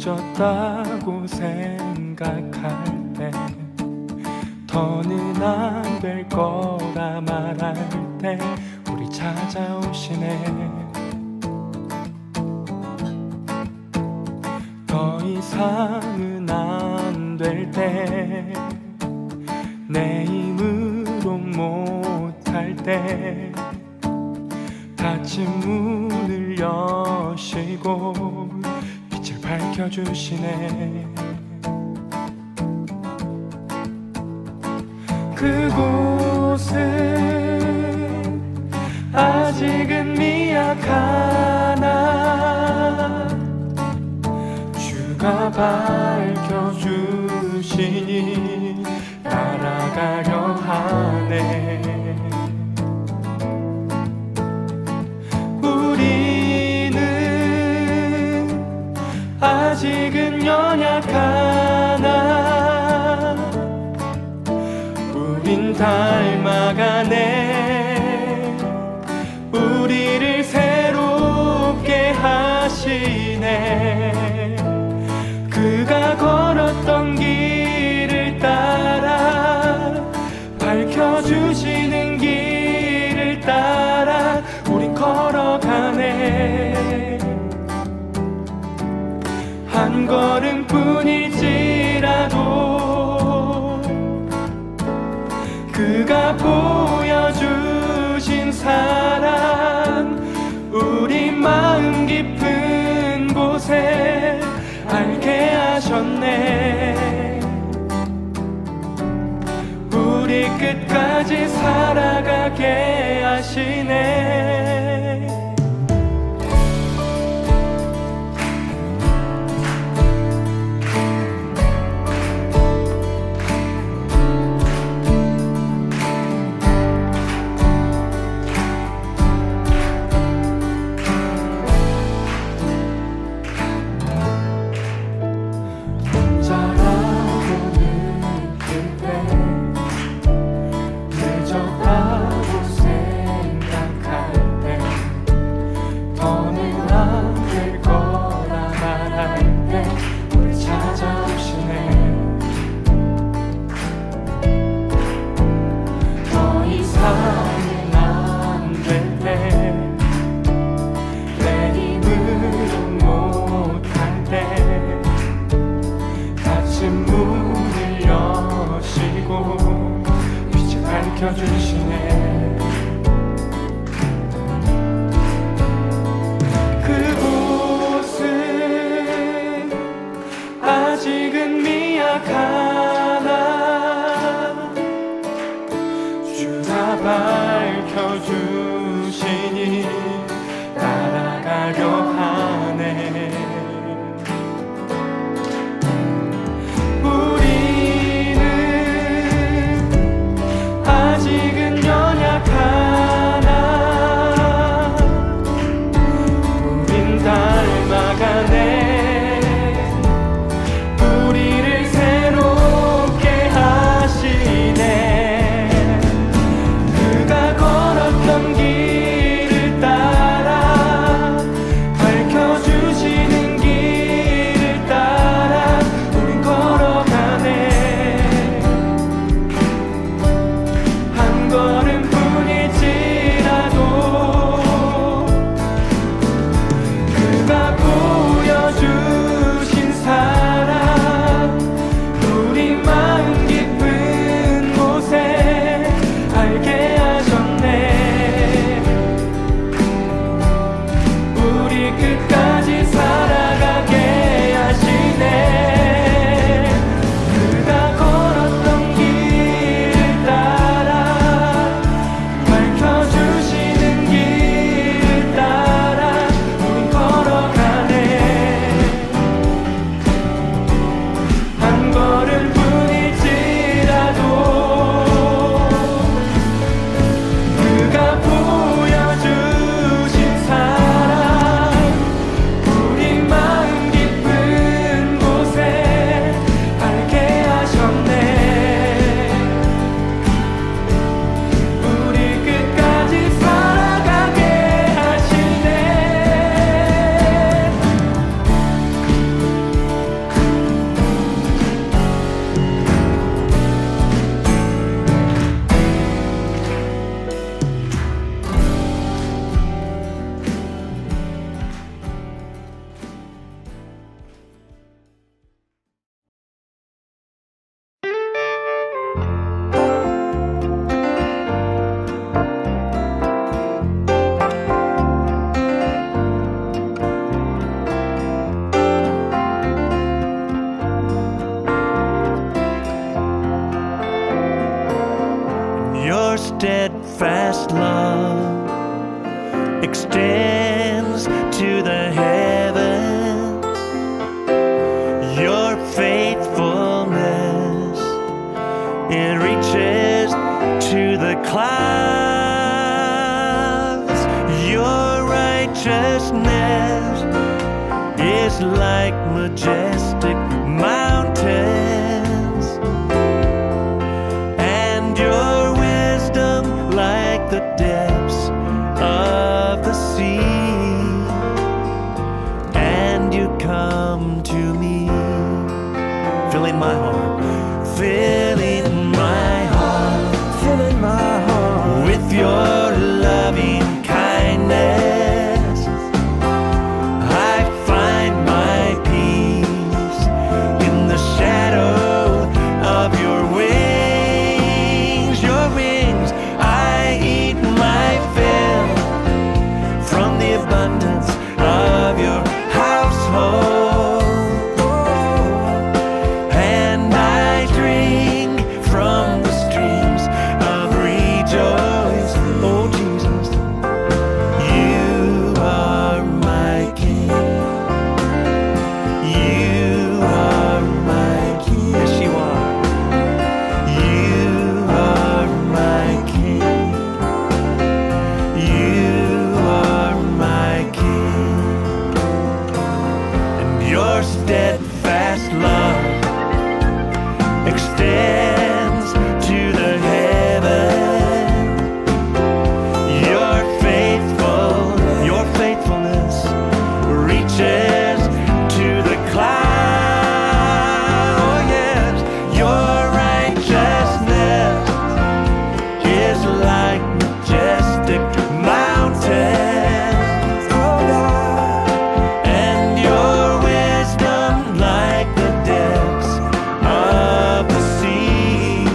늦었다고 생각할 때, 더는 안 될 거라 말할 때 우리 찾아오시네. 더 이상은 안 될 때, 내 힘으로 못할 때 닫힌 문을 여시고 빛을 밝혀주시네. 그곳은 아직은 미약하나 주가 밝혀주시니 따라가려 하네. 우리는 아직은 연약하나 우린 닮아가네. 우리를 새롭게 하시네. 그가 걸었던 길을 따라, 밝혀주시는 길을 따라 우린 걸어가네. 한 걸음뿐일지라도 그가 보여주신 사랑, 우리 마음 깊은 곳에 알게 하셨네. 우리 끝까지 살아가게 하시네. 문을 여시고 빛을 밝혀주시네. 그곳은 아직은 미약하나 주가 밝혀주시니 따라가려 하네. 아직은 연약하나 steadfast love extends to the heavens. Your faithfulness, it reaches to the clouds. Your righteousness is like majestic mountains, and your wisdom like the depths of the sea. And you come to me, filling my heart, filling my heart, filling my heart with your loving kindness. I find my peace in the shadow of your wings. Your wings, I eat my fill from the abundance of your household, and I drink from the streams of rejoice. Oh Jesus, you are my King. You are my King. Yes, you are. You are my King. You are my King. And your steadfast love extends to the heavens. Your faithfulness reaches to the clouds. Oh yes, your righteousness is like majestic mountains. Oh God, and your wisdom like the depths of the sea.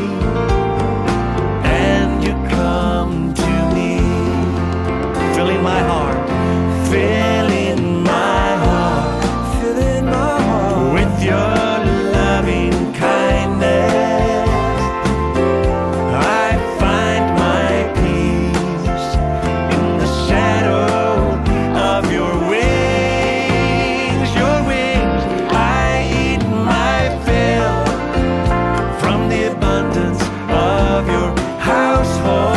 And you come to me, filling my heart, filling my heart, filling my heart with your loving kindness. I find my peace in the shadow of your wings. Your wings, I eat my fill from the abundance of your household,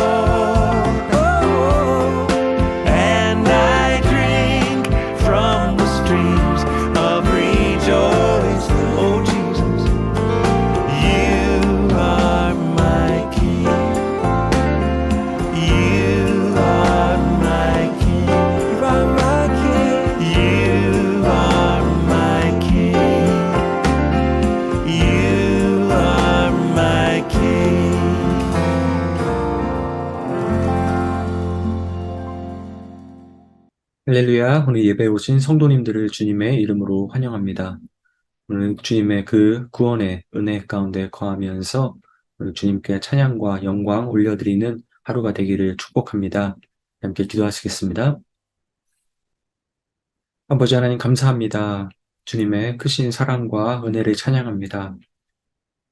and I drink from the streams of rejoice. Oh Jesus, you are my King. You are my King. You are my King. You are my King. You are my King. 할렐루야, 오늘 예배에 오신 성도님들을 주님의 이름으로 환영합니다. 오늘 주님의 그 구원의 은혜 가운데 거하면서 오늘 주님께 찬양과 영광 올려드리는 하루가 되기를 축복합니다. 함께 기도하시겠습니다. 아버지 하나님 감사합니다. 주님의 크신 사랑과 은혜를 찬양합니다.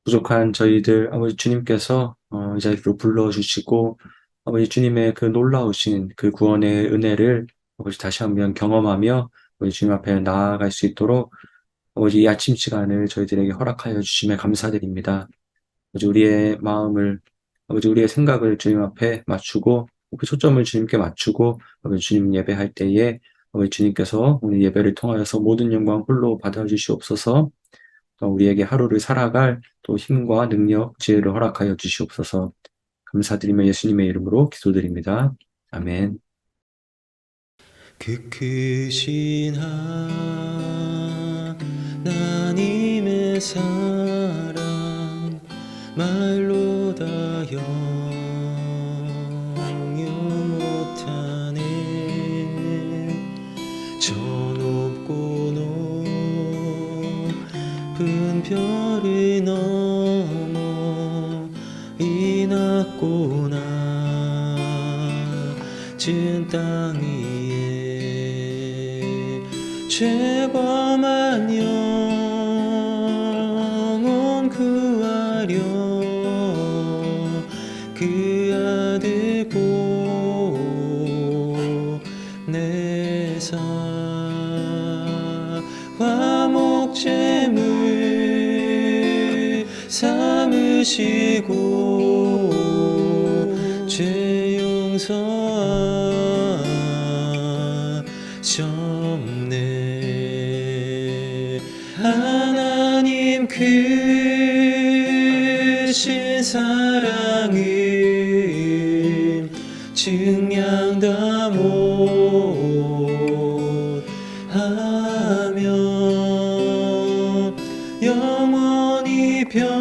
부족한 저희들 아버지 주님께서 이 자리로 불러주시고 아버지 주님의 그 놀라우신 그 구원의 은혜를 아버지 다시 한번 경험하며 아버지 주님 앞에 나아갈 수 있도록 아버지 이 아침 시간을 저희들에게 허락하여 주심에 감사드립니다. 아버지 우리의 마음을 아버지 우리의 생각을 주님 앞에 맞추고 그 초점을 주님께 맞추고 아버지 주님 예배할 때에 아버지 주님께서 오늘 예배를 통하여서 모든 영광 홀로 받아주시옵소서. 또 우리에게 하루를 살아갈 또 힘과 능력, 지혜를 허락하여 주시옵소서. 감사드리며 예수님의 이름으로 기도드립니다. 아멘. 그 크신 하나님의 사랑 말로 다 영유 못하네. 저 높고 높은 별을 넘어 이 낮고 낮은 땅 위에 죄범한 영혼 구하려 그 아들 보내사 화목제물 삼으시고 죄 용서하셨네. 하나님 크신 사랑을 증량다 못하며 영원히 변치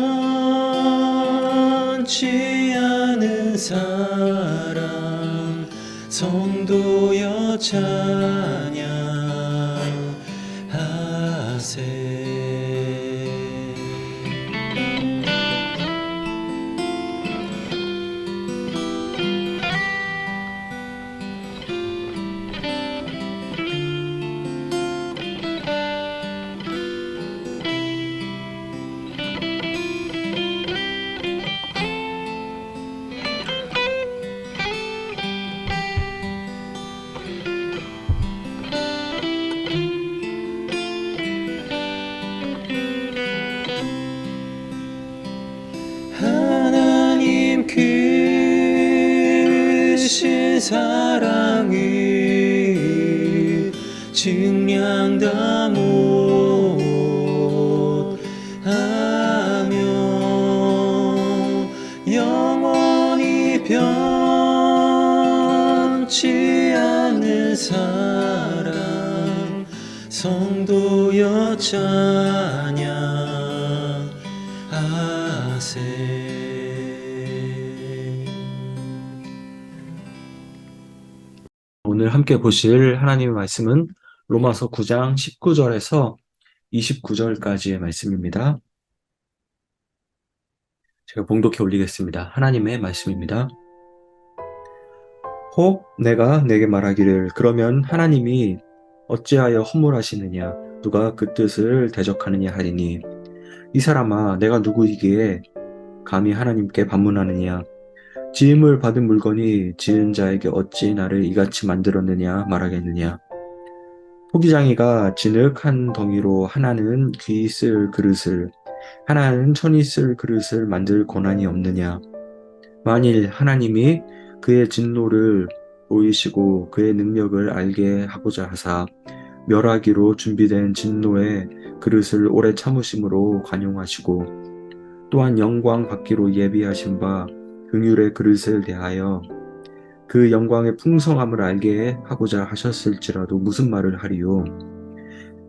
않은 사랑 성도여 찬양하세. 하나님 크신 사랑을 증량다 못하며 영원히 변치 않는 사랑 성도여 찬양하세. 오늘 함께 보실 하나님의 말씀은 로마서 9장 19절에서 29절까지의 말씀입니다. 제가 봉독해 올리겠습니다. 하나님의 말씀입니다. 혹 내가 내게 말하기를 그러면 하나님이 어찌하여 허물하시느냐 누가 그 뜻을 대적하느냐 하리니 이 사람아 내가 누구이기에 감히 하나님께 반문하느냐 지음을 받은 물건이 지은 자에게 어찌 나를 이같이 만들었느냐 말하겠느냐 포기장이가 진흙 한 덩이로 하나는 귀 쓸 그릇을 하나는 천이 쓸 그릇을 만들 고난이 없느냐 만일 하나님이 그의 진노를 보이시고 그의 능력을 알게 하고자 하사 멸하기로 준비된 진노의 그릇을 오래 참으심으로 관용하시고 또한 영광 받기로 예비하신 바 긍휼의 그릇을 대하여 그 영광의 풍성함을 알게 하고자 하셨을지라도 무슨 말을 하리요.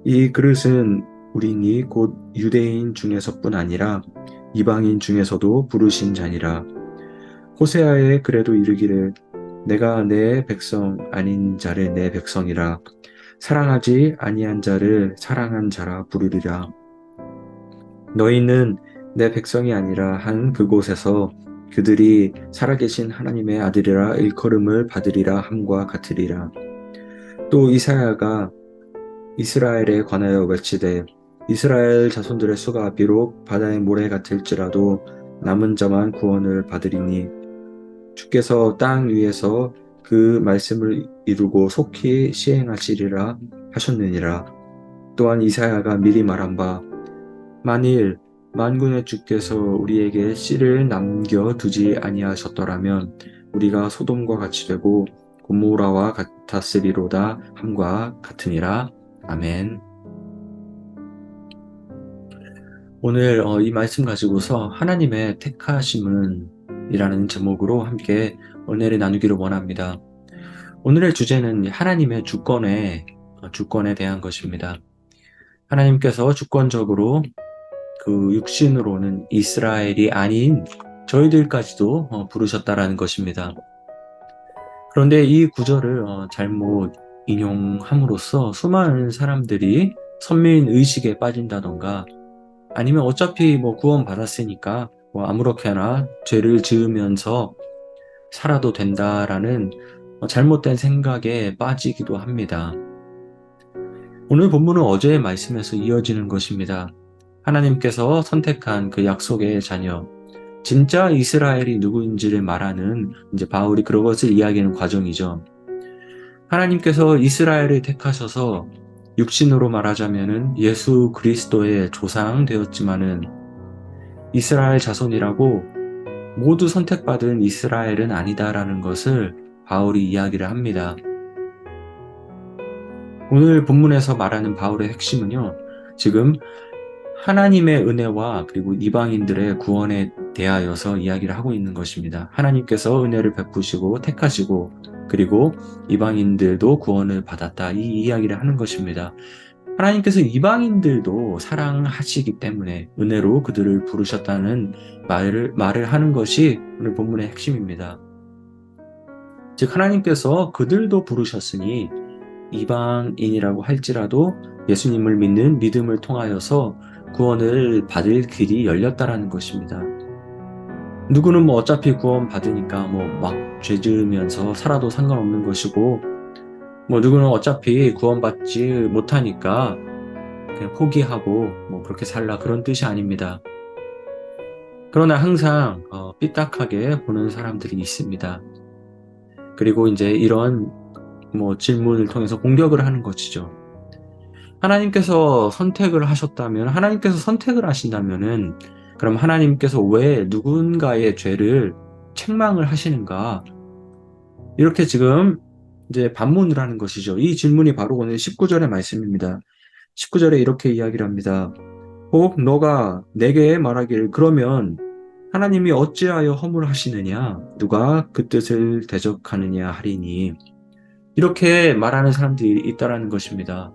이 그릇은 우리니 곧 유대인 중에서뿐 아니라 이방인 중에서도 부르신 자니라. 호세아에 그래도 이르기를 내가 내 백성 아닌 자를 내 백성이라 사랑하지 아니한 자를 사랑한 자라 부르리라. 너희는 내 백성이 아니라 한 그곳에서 그들이 살아계신 하나님의 아들이라 일컬음을 받으리라 함과 같으리라. 또 이사야가 이스라엘에 관하여 외치되 이스라엘 자손들의 수가 비록 바다의 모래 같을지라도 남은 자만 구원을 받으리니 주께서 땅 위에서 그 말씀을 이루고 속히 시행하시리라 하셨느니라. 또한 이사야가 미리 말한 바 만일 만군의 주께서 우리에게 씨를 남겨두지 아니하셨더라면 우리가 소돔과 같이 되고 고모라와 같았으리로다 함과 같으니라. 아멘. 오늘 이 말씀 가지고서 하나님의 택하심은 이라는 제목으로 함께 은혜를 나누기를 원합니다. 오늘의 주제는 하나님의 주권에 대한 것입니다. 하나님께서 주권적으로 그 육신으로는 이스라엘이 아닌 저희들까지도 부르셨다라는 것입니다. 그런데 이 구절을 잘못 인용함으로써 수많은 사람들이 선민 의식에 빠진다던가 아니면 어차피 구원 받았으니까 아무렇게나 죄를 지으면서 살아도 된다라는 잘못된 생각에 빠지기도 합니다. 오늘 본문은 어제의 말씀에서 이어지는 것입니다. 하나님께서 선택한 그 약속의 자녀, 진짜 이스라엘이 누구인지를 말하는 이제 바울이 그것을 이야기하는 과정이죠. 하나님께서 이스라엘을 택하셔서 육신으로 말하자면은 예수 그리스도의 조상 되었지만은 이스라엘 자손이라고 모두 선택받은 이스라엘은 아니다라는 것을 바울이 이야기를 합니다. 오늘 본문에서 말하는 바울의 핵심은요, 지금 하나님의 은혜와 그리고 이방인들의 구원에 대하여서 이야기를 하고 있는 것입니다. 하나님께서 은혜를 베푸시고 택하시고 그리고 이방인들도 구원을 받았다. 이 이야기를 하는 것입니다. 하나님께서 이방인들도 사랑하시기 때문에 은혜로 그들을 부르셨다는 말을 하는 것이 오늘 본문의 핵심입니다. 즉 하나님께서 그들도 부르셨으니 이방인이라고 할지라도 예수님을 믿는 믿음을 통하여서 구원을 받을 길이 열렸다라는 것입니다. 누구는 뭐 어차피 구원 받으니까 뭐 막 죄 지으면서 살아도 상관없는 것이고, 뭐 누구는 어차피 구원받지 못하니까 그냥 포기하고 뭐 그렇게 살라, 그런 뜻이 아닙니다. 그러나 항상 삐딱하게 보는 사람들이 있습니다. 그리고 이제 이런 뭐 질문을 통해서 공격을 하는 것이죠. 하나님께서 선택을 하셨다면, 하나님께서 선택을 하신다면은, 그럼 하나님께서 왜 누군가의 죄를 책망을 하시는가? 이렇게 지금 이제 반문을 하는 것이죠. 이 질문이 바로 오늘 19절의 말씀입니다. 19절에 이렇게 이야기를 합니다. 혹 너가 내게 말하길, 그러면 하나님이 어찌하여 허물하시느냐? 누가 그 뜻을 대적하느냐 하리니. 이렇게 말하는 사람들이 있다라는 것입니다.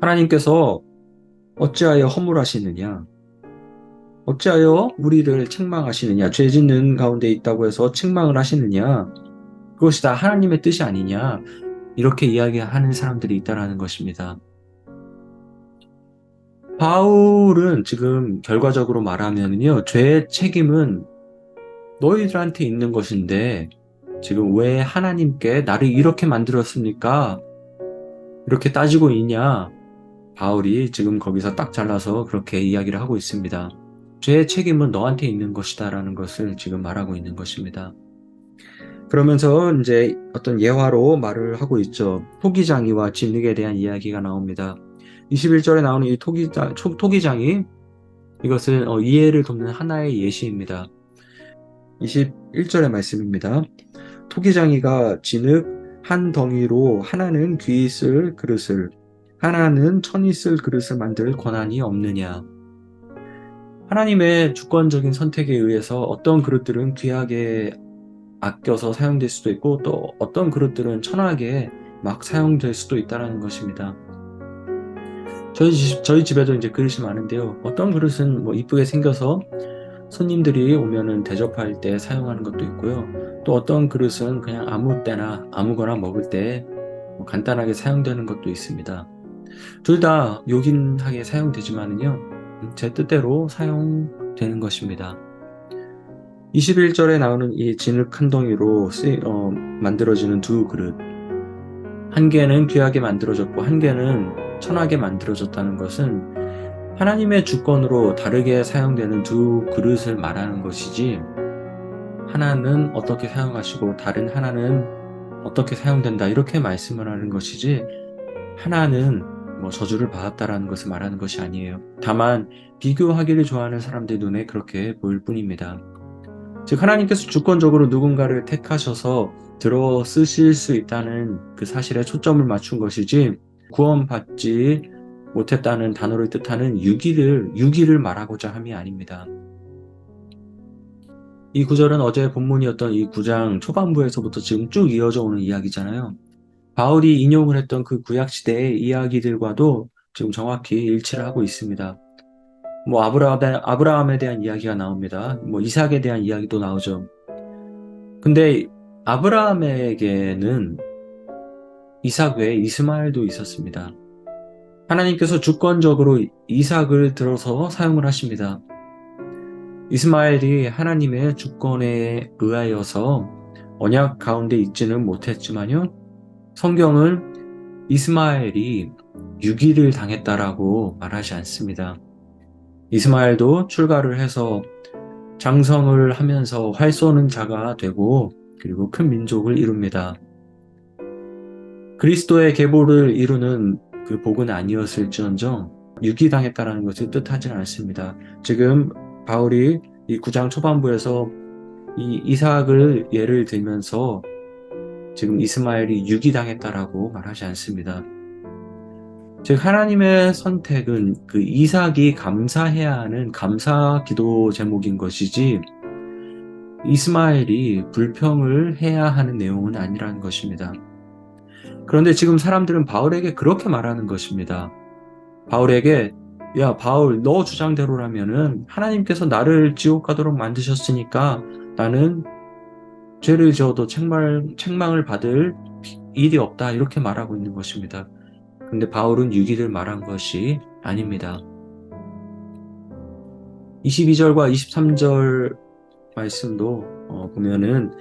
하나님께서 어찌하여 허물하시느냐? 어찌하여 우리를 책망하시느냐? 죄 짓는 가운데 있다고 해서 책망을 하시느냐? 그것이 다 하나님의 뜻이 아니냐? 이렇게 이야기하는 사람들이 있다라는 것입니다. 바울은 지금 결과적으로 말하면요, 죄의 책임은 너희들한테 있는 것인데 지금 왜 하나님께 나를 이렇게 만들었습니까? 이렇게 따지고 있냐? 바울이 지금 거기서 딱 잘라서 그렇게 이야기를 하고 있습니다. 죄의 책임은 너한테 있는 것이다 라는 것을 지금 말하고 있는 것입니다. 그러면서 이제 어떤 예화로 말을 하고 있죠. 토기장이와 진흙에 대한 이야기가 나옵니다. 21절에 나오는 이 토기장이 이것은 이해를 돕는 하나의 예시입니다. 21절의 말씀입니다. 토기장이가 진흙 한 덩이로 하나는 귀 쓸 그릇을, 하나는 천이 쓸 그릇을 만들 권한이 없느냐. 하나님의 주권적인 선택에 의해서 어떤 그릇들은 귀하게 아껴서 사용될 수도 있고, 또 어떤 그릇들은 천하게 막 사용될 수도 있다는 것입니다. 저희 집에도 이제 그릇이 많은데요. 어떤 그릇은 뭐 이쁘게 생겨서 손님들이 오면은 대접할 때 사용하는 것도 있고요. 또 어떤 그릇은 그냥 아무 때나 아무거나 먹을 때 뭐 간단하게 사용되는 것도 있습니다. 둘 다 요긴하게 사용되지만은요, 제 뜻대로 사용되는 것입니다. 21절에 나오는 이 진흙 한 덩이로 만들어지는 두 그릇, 한 개는 귀하게 만들어졌고 한 개는 천하게 만들어졌다는 것은 하나님의 주권으로 다르게 사용되는 두 그릇을 말하는 것이지, 하나는 어떻게 사용하시고 다른 하나는 어떻게 사용된다 이렇게 말씀을 하는 것이지, 하나는 뭐 저주를 받았다라는 것을 말하는 것이 아니에요. 다만 비교하기를 좋아하는 사람들 눈에 그렇게 보일 뿐입니다. 즉 하나님께서 주권적으로 누군가를 택하셔서 들어 쓰실 수 있다는 그 사실에 초점을 맞춘 것이지, 구원받지 못했다는 단어를 뜻하는 유기를 말하고자 함이 아닙니다. 이 구절은 어제 본문이었던 이 9장 초반부에서부터 지금 쭉 이어져 오는 이야기잖아요. 바울이 인용을 했던 그 구약시대의 이야기들과도 지금 정확히 일치를 하고 있습니다. 뭐 아브라함에 대한 이야기가 나옵니다. 뭐 이삭에 대한 이야기도 나오죠. 근데 아브라함에게는 이삭 외에 이스마엘도 있었습니다. 하나님께서 주권적으로 이삭을 들어서 사용을 하십니다. 이스마엘이 하나님의 주권에 의하여서 언약 가운데 있지는 못했지만요, 성경은 이스마엘이 유기를 당했다라고 말하지 않습니다. 이스마엘도 출가를 해서 장성을 하면서 활 쏘는 자가 되고 그리고 큰 민족을 이룹니다. 그리스도의 계보를 이루는 그 복은 아니었을지언정 유기당했다라는 것을 뜻하지는 않습니다. 지금 바울이 이 9장 초반부에서 이 이삭을 예를 들면서 지금 이스마엘이 유기당했다라고 말하지 않습니다. 즉 하나님의 선택은 그 이삭이 감사해야 하는 감사 기도 제목인 것이지 이스마엘이 불평을 해야 하는 내용은 아니라는 것입니다. 그런데 지금 사람들은 바울에게 그렇게 말하는 것입니다. 바울에게 야 바울 너 주장대로라면은 하나님께서 나를 지옥 가도록 만드셨으니까 나는 죄를 지어도 책망을 받을 일이 없다 이렇게 말하고 있는 것입니다. 근데 바울은 유기를 말한 것이 아닙니다. 22절과 23절 말씀도 보면은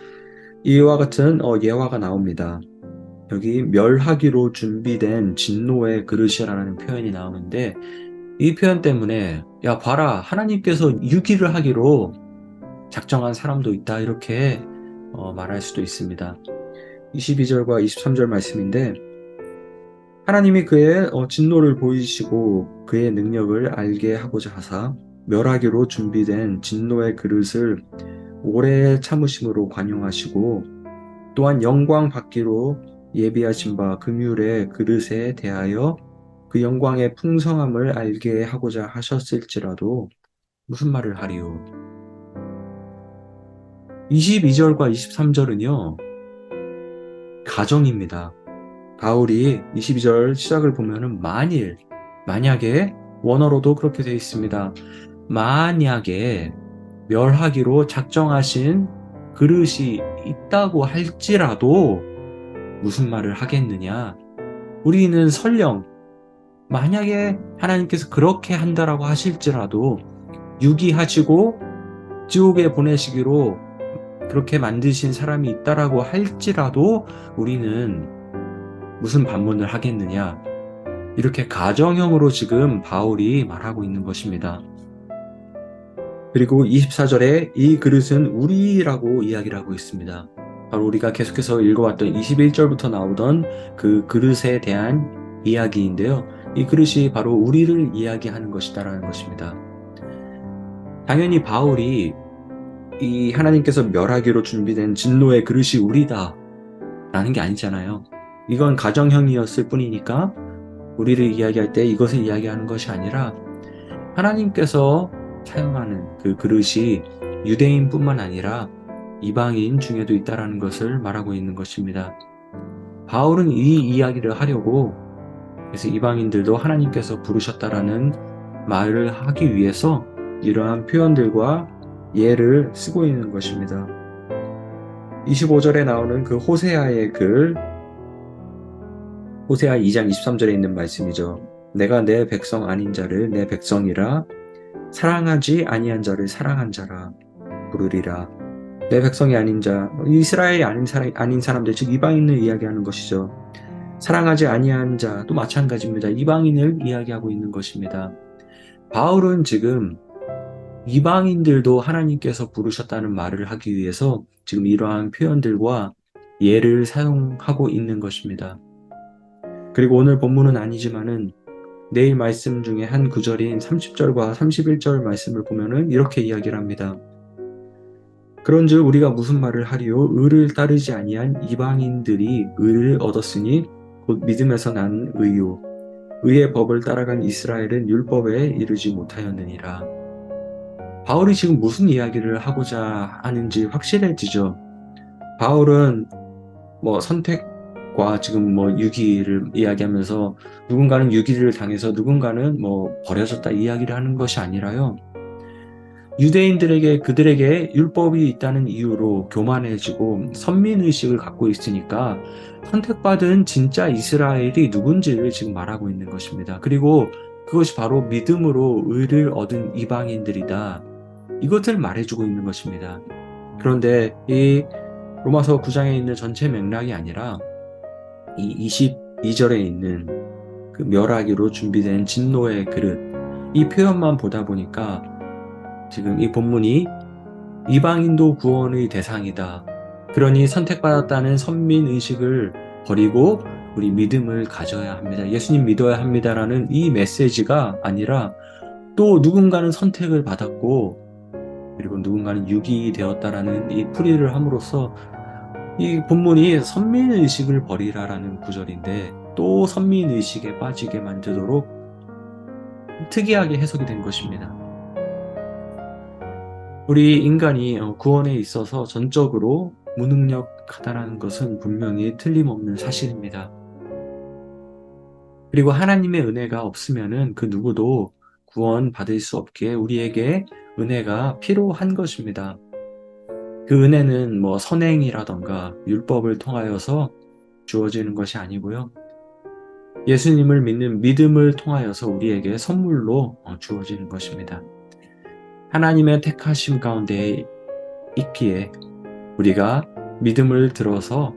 이와 같은 예화가 나옵니다. 여기 멸하기로 준비된 진노의 그릇이라는 표현이 나오는데 이 표현 때문에 야 봐라 하나님께서 유기를 하기로 작정한 사람도 있다 이렇게 말할 수도 있습니다. 22절과 23절 말씀인데 하나님이 그의 진노를 보이시고 그의 능력을 알게 하고자 하사 멸하기로 준비된 진노의 그릇을 오래 참으심으로 관용하시고 또한 영광 받기로 예비하신 바 금율의 그릇에 대하여 그 영광의 풍성함을 알게 하고자 하셨을지라도 무슨 말을 하리요? 22절과 23절은요 가정입니다. 바울이 22절 시작을 보면은 만약에 원어로도 그렇게 되어 있습니다. 만약에 멸하기로 작정하신 그릇이 있다고 할지라도 무슨 말을 하겠느냐? 우리는 설령 만약에 하나님께서 그렇게 한다라고 하실지라도 유기하시고 지옥에 보내시기로 그렇게 만드신 사람이 있다라고 할지라도 우리는 무슨 반문을 하겠느냐? 이렇게 가정형으로 지금 바울이 말하고 있는 것입니다. 그리고 24절에 이 그릇은 우리라고 이야기를 하고 있습니다. 바로 우리가 계속해서 읽어왔던 21절부터 나오던 그 그릇에 대한 이야기인데요. 이 그릇이 바로 우리를 이야기하는 것이다라는 것입니다. 당연히 바울이 이 하나님께서 멸하기로 준비된 진노의 그릇이 우리다 라는 게 아니잖아요. 이건 가정형이었을 뿐이니까 우리를 이야기할 때 이것을 이야기하는 것이 아니라 하나님께서 사용하는 그 그릇이 유대인뿐만 아니라 이방인 중에도 있다라는 것을 말하고 있는 것입니다. 바울은 이 이야기를 하려고 그래서 이방인들도 하나님께서 부르셨다라는 말을 하기 위해서 이러한 표현들과 예를 쓰고 있는 것입니다. 25절에 나오는 그 호세아의 글, 호세아 2장 23절에 있는 말씀이죠. 내가 내 백성 아닌 자를 내 백성이라 사랑하지 아니한 자를 사랑한 자라 부르리라. 내 백성이 아닌 자, 이스라엘이 아닌 사람들, 즉 이방인을 이야기하는 것이죠. 사랑하지 아니한 자도 마찬가지입니다. 이방인을 이야기하고 있는 것입니다. 바울은 지금 이방인들도 하나님께서 부르셨다는 말을 하기 위해서 지금 이러한 표현들과 예를 사용하고 있는 것입니다. 그리고 오늘 본문은 아니지만은 내일 말씀 중에 한 구절인 30절과 31절 말씀을 보면은 이렇게 이야기를 합니다. 그런즉 우리가 무슨 말을 하리요? 의를 따르지 아니한 이방인들이 의를 얻었으니 곧 믿음에서 난 의요. 의의 법을 따라간 이스라엘은 율법에 이르지 못하였느니라. 바울이 지금 무슨 이야기를 하고자 하는지 확실해지죠. 바울은 선택과 지금 유기를 이야기하면서 누군가는 유기를 당해서 누군가는 버려졌다 이야기를 하는 것이 아니라요. 유대인들에게 그들에게 율법이 있다는 이유로 교만해지고 선민의식을 갖고 있으니까 선택받은 진짜 이스라엘이 누군지를 지금 말하고 있는 것입니다. 그리고 그것이 바로 믿음으로 의를 얻은 이방인들이다. 이것을 말해주고 있는 것입니다. 그런데 이 로마서 9장에 있는 전체 맥락이 아니라 이 22절에 있는 그 멸하기로 준비된 진노의 그릇 이 표현만 보다 보니까 지금 이 본문이 이방인도 구원의 대상이다. 그러니 선택받았다는 선민의식을 버리고 우리 믿음을 가져야 합니다. 예수님 믿어야 합니다라는 이 메시지가 아니라 또 누군가는 선택을 받았고 그리고 누군가는 유기이 되었다라는 이 풀이를 함으로써 이 본문이 선민의식을 버리라라는 구절인데 또 선민의식에 빠지게 만들도록 특이하게 해석이 된 것입니다. 우리 인간이 구원에 있어서 전적으로 무능력하다라는 것은 분명히 틀림없는 사실입니다. 그리고 하나님의 은혜가 없으면은 그 누구도 구원 받을 수 없기에 우리에게 은혜가 필요한 것입니다. 그 은혜는 뭐 선행이라던가 율법을 통하여서 주어지는 것이 아니고요. 예수님을 믿는 믿음을 통하여서 우리에게 선물로 주어지는 것입니다. 하나님의 택하심 가운데 있기에 우리가 믿음을 들어서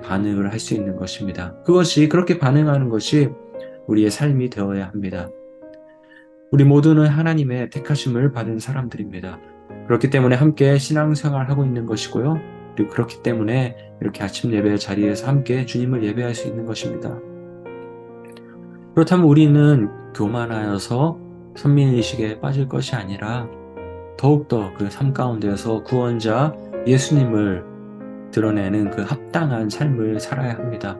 반응을 할 수 있는 것입니다. 그것이 그렇게 반응하는 것이 우리의 삶이 되어야 합니다. 우리 모두는 하나님의 택하심을 받은 사람들입니다. 그렇기 때문에 함께 신앙생활하고 있는 것이고요. 그리고 그렇기 때문에 이렇게 아침 예배 자리에서 함께 주님을 예배할 수 있는 것입니다. 그렇다면 우리는 교만하여서 선민의식에 빠질 것이 아니라 더욱더 그 삶 가운데서 구원자 예수님을 드러내는 그 합당한 삶을 살아야 합니다.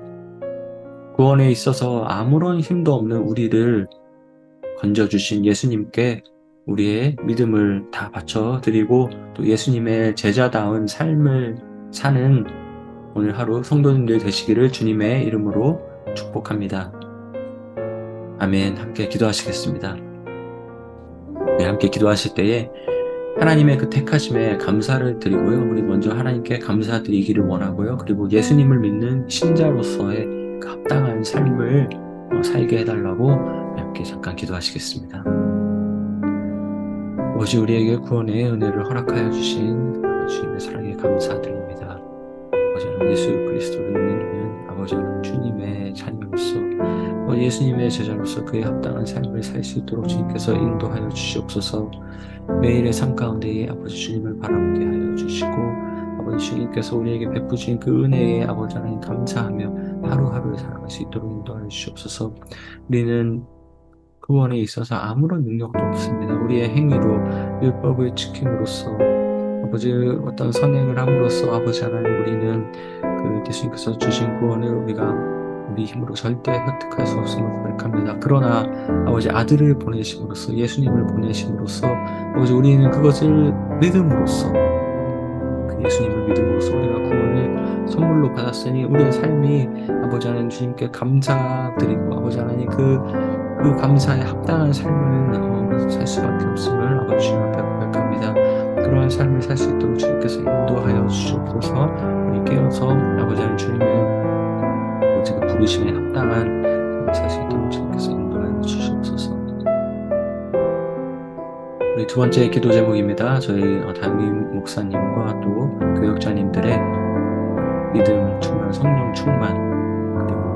구원에 있어서 아무런 힘도 없는 우리를 건져주신 예수님께 우리의 믿음을 다 바쳐드리고 또 예수님의 제자다운 삶을 사는 오늘 하루 성도님들 되시기를 주님의 이름으로 축복합니다. 아멘. 함께 기도하시겠습니다. 네, 함께 기도하실 때에 하나님의 그 택하심에 감사를 드리고요. 우리 먼저 하나님께 감사드리기를 원하고요. 그리고 예수님을 믿는 신자로서의 그 합당한 삶을 살게 해달라고 함께 잠깐 기도하시겠습니다. 아버지, 우리에게 구원의 은혜를 허락하여 주신 주님의 사랑에 감사드립니다. 아버지는 예수 그리스도를 믿는 아버지는 주님의 자녀로서 예수님의 제자로서 그의 합당한 삶을 살 수 있도록 주님께서 인도하여 주시옵소서. 매일의 삶 가운데에 아버지 주님을 바라보게 하여 주시고 아버지 주님께서 우리에게 베푸신 그 은혜에 아버지 하나님 감사하며 하루하루를 살아갈 수 있도록 인도하여 주시옵소서. 우리는 구원에 있어서 아무런 능력도 없습니다. 우리의 행위로 율법을 지킴으로써 아버지 어떤 선행을 함으로써 아버지 하나님 우리는 그 예수님께서 주신 구원을 우리 힘으로 절대 획득할 수 없음을 고백합니다. 그러나 아버지 아들을 보내심으로써 예수님을 보내심으로써 아버지 우리는 그것을 믿음으로써 그 예수님을 믿음으로써 우리가 구원을 선물로 받았으니 우리의 삶이 아버지 하나님 주님께 감사드리고 아버지 하나님 그 감사에 합당한 삶을 살 수밖에 없음을 아버지 주님 앞에 고백합니다. 그러한 삶을 살 수 있도록 주님께서 인도하여 주시옵소서. 우리 깨어서 아버지 하나님 주님의 그 부르심에 합당한 삶을 살 수 있도록 주님께서 인도하여 주시옵소서. 우리 두 번째 기도 제목입니다. 저희 담임 목사님과 또 교역자님들의 믿음 충만, 성령 충만,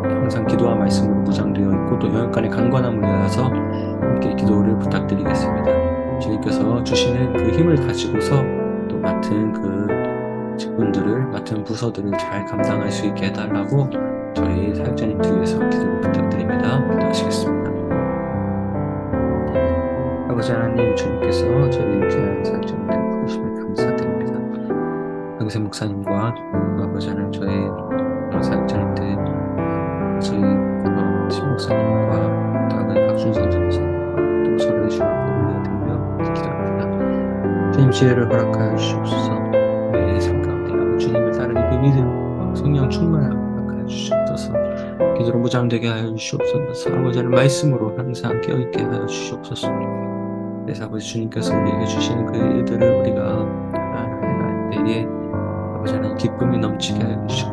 그리고 항상 기도와 말씀으로 무장되어 있고 또 영역간의 강건함을 위하여서 함께 기도를 부탁드리겠습니다. 주님께서 주시는 그 힘을 가지고서 또 맡은 그 직분들을, 맡은 부서들을 잘 감당할 수 있게 해달라고 저희 사역자님들 위해서 기도를 부탁드립니다. 기도하시겠습니다. 아버지 하나님, 주님께서 저희 귀한 사역자님들 부르심을 감사드립니다. 강세 목사님과 아버지 하나님 저희 사역자님들, 저희 신 목사님과 다른 박준선 선생님과 또 저를 주님 올려드리며 기도합니다. 주님 지혜를 허락하여 주시옵소서. 매일 삶 가운데 아버지 주님을 따르는 그 믿음, 성령 충만함을 허락하여 주시옵소서. 기도로 무장되게 하여 주시옵소서. 아버지 하나님 말씀으로 항상 깨어있게 하여 주시옵소서. 그래서 아버지 주님께서 우리에게 주시는 그 일들을 우리가 하나하나 행할 때에 아버지 하나님 기쁨이 넘치게 하여 주시고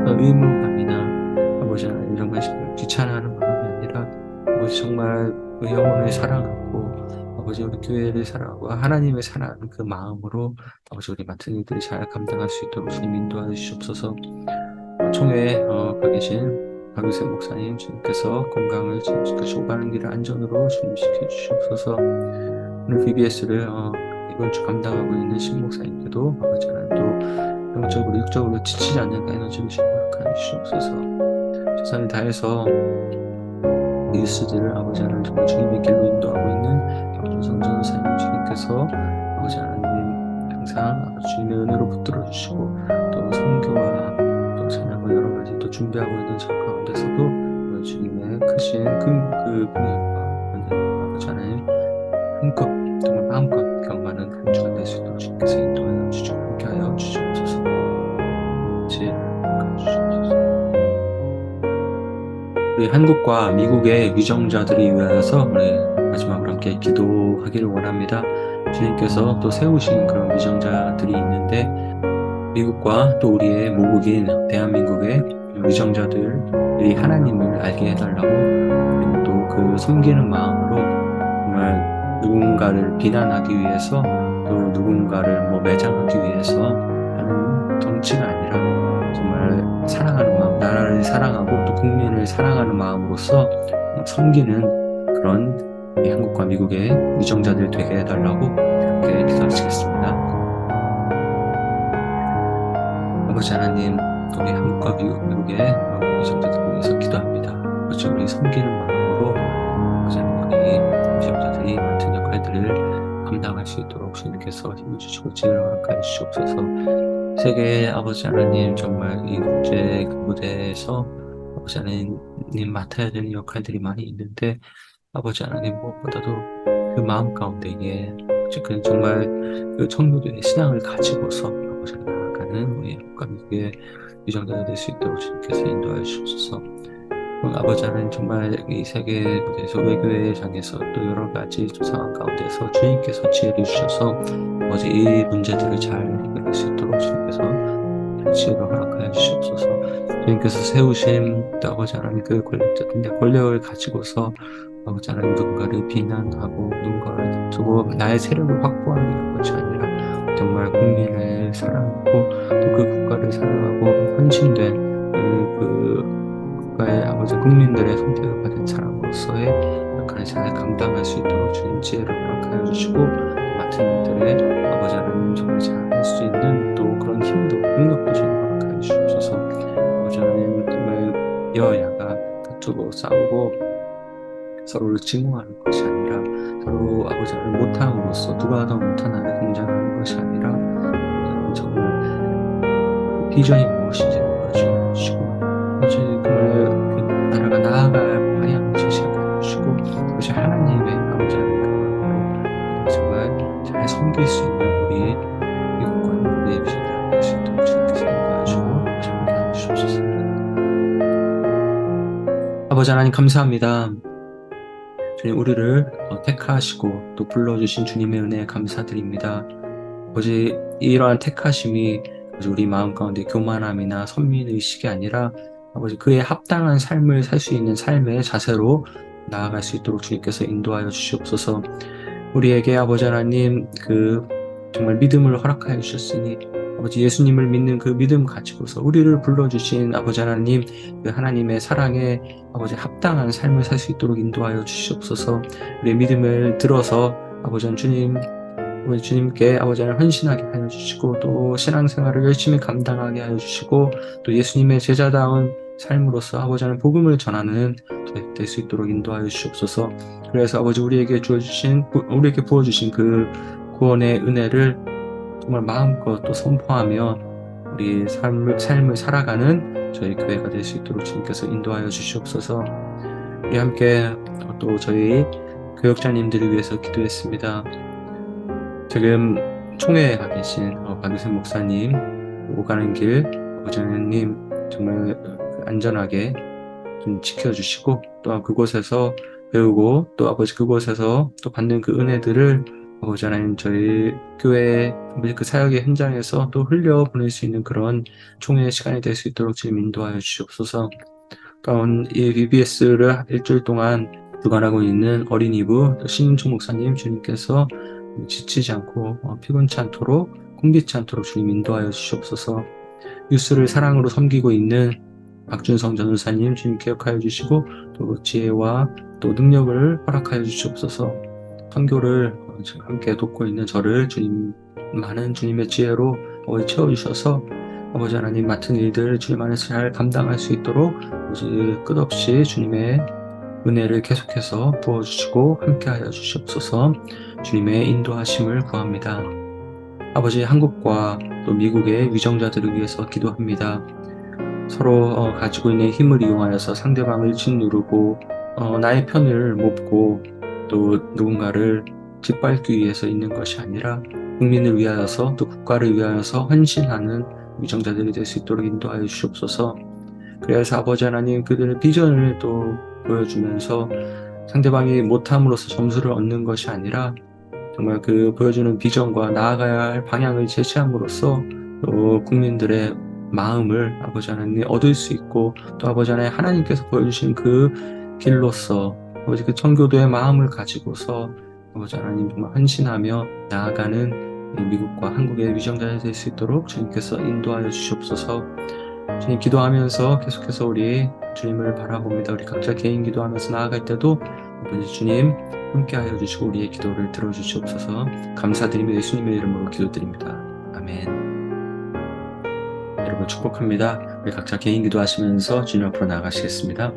의무감이나 아버지 하나님 이런 것을 귀찮아하는 마음이 아니라 아버지 정말 그 영혼을 사랑하고 아버지 우리 교회를 사랑하고 하나님을 사랑하는 그 마음으로 아버지 우리 맡은 일들을 잘 감당할 수 있도록 주님 인도하여 주시옵소서. 총회에 가 계신 박유세 목사님 주님께서 건강을 지키시고 가는 길을 안전으로 주님 지켜주시옵소서. 오늘 BBS를 이번 주 감당하고 있는 신목사님께도 아버지 하나님 또 영적으로 육적으로 지치지 않는 에너지를 허락하여 주시옵소서. 최선을 다해서 뉴스들을 아버지 하나님 정말 주님의 길로 인도하고 있는 박준성 전사님 주님께서 아버지 하나님 항상 아버지 주님의 은혜로 붙들어 주시고 또 선교와 또 찬양과 여러 가지 또 준비하고 있는 저 가운데서도 주님의 크신 그 공연과 은혜로 아버지 하나님 한껏 정말 마음껏 경험하는 한 주가 될 수 있도록 주님께서 인도하여 주시고 함께하여 주시옵소서. 주시옵소서. 우리 한국과 미국의 위정자들이 위하여서 우리 마지막으로 함께 기도하기를 원합니다. 주님께서 또 세우신 그런 위정자들이 있는데 미국과 또 우리의 모국인 대한민국의 위정자들이 하나님을 알게 해달라고 그리고 또 그 섬기는 마음으로 정말 누군가를 비난하기 위해서 또 누군가를 매장하기 위해서 하는 정치가 아니라 정말 사랑하는 마음, 나라를 사랑하고 또 국민을 사랑하는 마음으로서 섬기는 그런 한국과 미국의 위정자들 되게 해달라고 함께 기도하시겠습니다. 아버지 하나님, 우리 한국과 미국의 위정자들을 위해서 기도합니다. 아버지 우리 섬기는 마음으로 아버지 하나님 우리 위정자들이 맡은 역할들을 감당할 수 있도록 주님께서 힘을 주시고 지혜를 허락하여 주시옵소서. 세계의 아버지 하나님 정말 이 국제 무대에서 아버지 하나님 맡아야 되는 역할들이 많이 있는데 아버지 하나님 무엇보다도 그 마음 가운데에 그 정말 그 청교도의 신앙을 가지고서 아버지 하나님 나아가는 우리 한국과 미국의 위정자가 될 수 있도록 주님께서 인도하여 주옵소서. 아버지 하나님 정말 이 세계 무대에서 외교의 장에서 또 여러 가지 상황 가운데서 주님께서 지혜를 주셔서 아버지 이 문제들을 잘 해결할 수 있도록 주님께서 지혜를 허락하여 주시옵소서. 주님께서 세우신 또 아버지 하나님 그 권력자들인데 권력을 가지고서 아버지 하나님 누군가를 비난하고 누군가를 다투고 나의 세력을 확보하는 것이 아니라 정말 국민을 사랑하고 또 그 국가를 사랑하고 헌신된 그 국가의 아버지 국민들의 선택을 받은 사람으로서의 역할을 잘 감당할 수 있도록 주님 지혜를 허락하여 주시고 맡은 일들의 아버지 하나님 정말 잘 할 수 있는 또 그런 힘도 능력도 주님 허락하여 주시옵소서. 아버지 하나님 정말 여야가 다투고 싸우고 서로를 증오하는 것이 아니라 서로 아버지 하나님 못함으로써 누가 더 못하나를 경쟁하는 것이 아니라 정말 비전이 무엇인지 보여주시고 아버지 정말 나라가 나아갈 방향을 제시하게 해주시고 그것이 하나님의 아버지 하나님으로 정말 잘 섬길 수 있는 우리 미국과 우리의 비전을 할 수 있도록 주님께서 인도하시고 함께 해주시옵소서. 아버지 하나님 감사합니다. 주님 우리를 택하시고 또 불러주신 주님의 은혜에 감사드립니다. 아버지 이러한 택하심이 우리 마음 가운데 교만함이나 선민의식이 아니라 아버지 그에 합당한 삶을 살 수 있는 삶의 자세로 나아갈 수 있도록 주님께서 인도하여 주시옵소서. 우리에게 아버지 하나님 그 정말 믿음을 허락하여 주셨으니 아버지 예수님을 믿는 그 믿음 가지고서 우리를 불러주신 아버지 하나님 그 하나님의 사랑에 아버지 합당한 삶을 살 수 있도록 인도하여 주시옵소서. 우리의 믿음을 들어서 아버지 주님께 아버지 하나님 헌신하게 하여 주시고 또 신앙생활을 열심히 감당하게 하여 주시고 또 예수님의 제자다운 삶으로서 아버지 하나님 복음을 전하는 될 수 있도록 인도하여 주시옵소서. 그래서 아버지 우리에게 부어주신 그 구원의 은혜를 정말 마음껏 또 선포하며 우리 삶을 살아가는 저희 교회가 될 수 있도록 주님께서 인도하여 주시옵소서. 우리 함께 또 저희 교역자님들을 위해서 기도했습니다. 지금 총회에 가 계신 박유선 목사님, 오가는 길 아버지 하나님 정말 안전하게 좀 지켜주시고 또 그곳에서 배우고 또 아버지 그곳에서 또 받는 그 은혜들을 아버지 하나님 저희 교회 그 사역의 현장에서 또 흘려보낼 수 있는 그런 총회의 시간이 될 수 있도록 주님 인도하여 주시옵소서. 또한 이 BBS를 일주일 동안 주관하고 있는 어린이부 신인총 목사님 주님께서 지치지 않고 피곤치 않도록 공기치 않도록 주님 인도하여 주시옵소서. 뉴스를 사랑으로 섬기고 있는 박준성 전도사님 주님 기억하여 주시고 또 지혜와 또 능력을 허락하여 주시옵소서. 선교를 지금 함께 돕고 있는 저를 주님, 많은 주님의 지혜로 아버지 채워주셔서 아버지 하나님 맡은 일들 주님 안에서 잘 감당할 수 있도록 아버지 끝없이 주님의 은혜를 계속해서 부어주시고 함께하여 주시옵소서. 주님의 인도하심을 구합니다. 아버지, 한국과 또 미국의 위정자들을 위해서 기도합니다. 서로 가지고 있는 힘을 이용하여서 상대방을 짓누르고 나의 편을 몹고 또 누군가를 짓밟기 위해서 있는 것이 아니라 국민을 위하여서 또 국가를 위하여서 헌신하는 위정자들이 될 수 있도록 인도하여 주시옵소서. 그래서 아버지 하나님, 그들의 비전을 또 보여주면서 상대방이 못함으로써 점수를 얻는 것이 아니라 정말 그 보여주는 비전과 나아가야 할 방향을 제시함으로써 또 국민들의 마음을 아버지 하나님 얻을 수 있고, 또 아버지 하나님 하나님께서 보여주신 그 길로서 아버지 그 청교도의 마음을 가지고서 아버지 하나님 정말 헌신하며 나아가는 이 미국과 한국의 위정자가 될 수 있도록 주님께서 인도하여 주시옵소서. 주님, 기도하면서 계속해서 우리 주님을 바라봅니다. 우리 각자 개인 기도하면서 나아갈 때도 아버지 주님 함께하여 주시고 우리의 기도를 들어주시옵소서. 감사드리며 예수님의 이름으로 기도드립니다. 아멘. 여러분 축복합니다. 우리 각자 개인 기도하시면서 주님 앞으로 나아가시겠습니다.